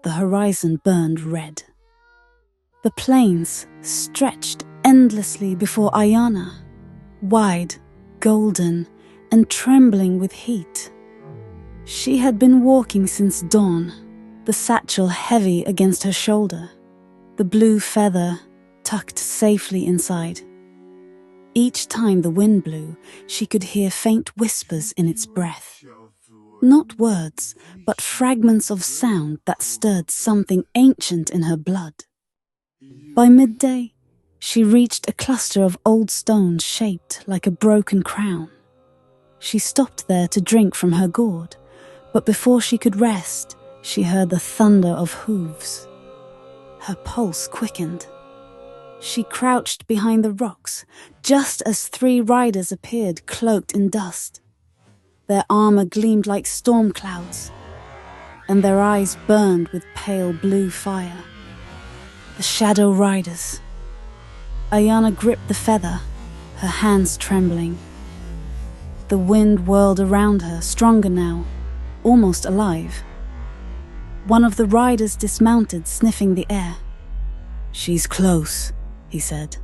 the horizon burned red. The plains stretched endlessly before Ayana, wide, golden, and trembling with heat. She had been walking since dawn, the satchel heavy against her shoulder, the blue feather tucked safely inside. Each time the wind blew, she could hear faint whispers in its breath. Not words, but fragments of sound that stirred something ancient in her blood. By midday, she reached a cluster of old stones shaped like a broken crown. She stopped there to drink from her gourd, but before she could rest, she heard the thunder of hooves. Her pulse quickened. She crouched behind the rocks, just as 3 riders appeared cloaked in dust. Their armor gleamed like storm clouds, and their eyes burned with pale blue fire. The Shadow Riders. Ayana gripped the feather, her hands trembling. The wind whirled around her, stronger now, almost alive. One of the riders dismounted, sniffing the air. "She's close," he said.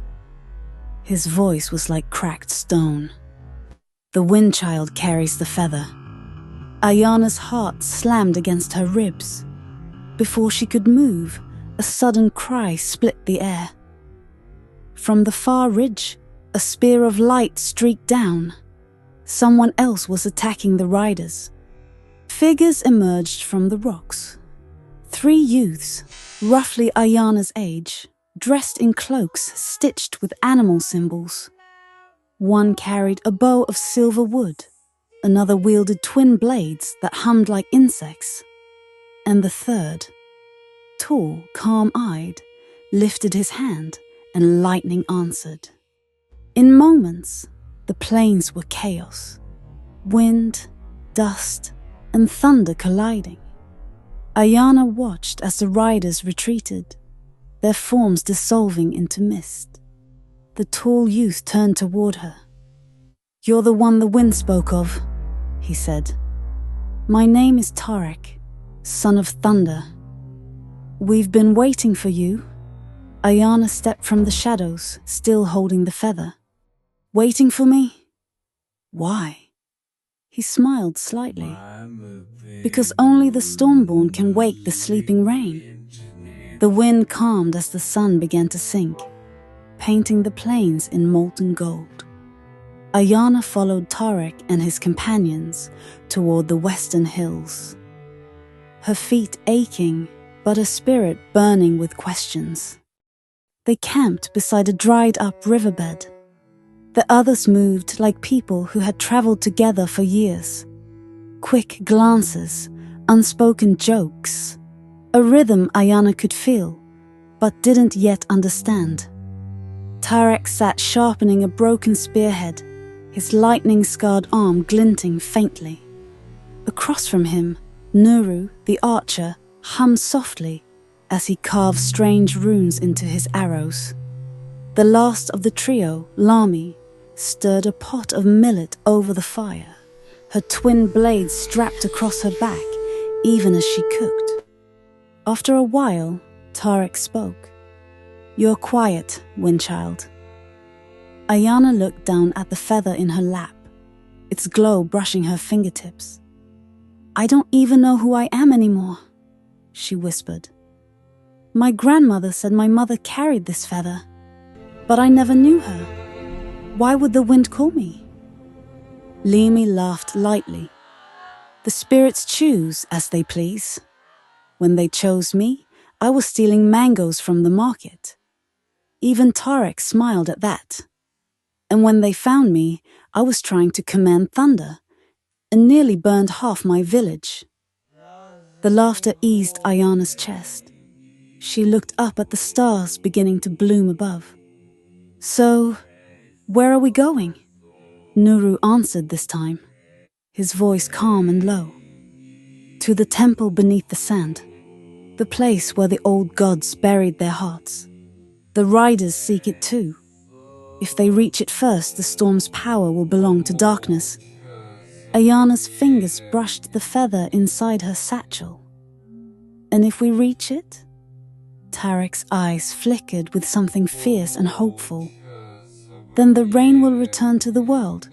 His voice was like cracked stone. "The wind child carries the feather." Ayana's heart slammed against her ribs. Before she could move, a sudden cry split the air. From the far ridge, a spear of light streaked down. Someone else was attacking the riders. Figures emerged from the rocks. 3 youths, roughly Ayana's age, dressed in cloaks stitched with animal symbols. One carried a bow of silver wood, another wielded twin blades that hummed like insects, and the third, tall, calm-eyed, lifted his hand and lightning answered. In moments, the plains were chaos. Wind, dust, and thunder colliding. Ayana watched as the riders retreated, their forms dissolving into mist. The tall youth turned toward her. "You're the one the wind spoke of," he said. "My name is Tarek, son of thunder. We've been waiting for you." Ayana stepped from the shadows, still holding the feather. "Waiting for me? Why?" He smiled slightly. "Because only the Stormborn can wake the sleeping rain." The wind calmed as the sun began to sink, painting the plains in molten gold. Ayana followed Tarek and his companions toward the western hills. Her feet aching, but her spirit burning with questions. They camped beside a dried-up riverbed. The others moved like people who had traveled together for years. Quick glances, unspoken jokes, a rhythm Ayana could feel, but didn't yet understand. Tarek sat sharpening a broken spearhead, his lightning-scarred arm glinting faintly. Across from him, Nuru, the archer, hummed softly as he carved strange runes into his arrows. The last of the trio, Lami, stirred a pot of millet over the fire, her twin blades strapped across her back, even as she cooked. After a while, Tarek spoke. "You're quiet, Windchild." Ayana looked down at the feather in her lap, its glow brushing her fingertips. "I don't even know who I am anymore," she whispered. "My grandmother said my mother carried this feather, but I never knew her. Why would the wind call me?" Limi laughed lightly. "The spirits choose as they please. When they chose me, I was stealing mangoes from the market. Even Tarek smiled at that. And when they found me, I was trying to command thunder and nearly burned half my village." The laughter eased Ayana's chest. She looked up at the stars beginning to bloom above. "So, where are we going?" Nuru answered this time, his voice calm and low. "To the temple beneath the sand, the place where the old gods buried their hearts. The riders seek it too. If they reach it first, the storm's power will belong to darkness." Ayana's fingers brushed the feather inside her satchel. And if we reach it? Tarek's eyes flickered with something fierce and hopeful. Then the rain will return to the world,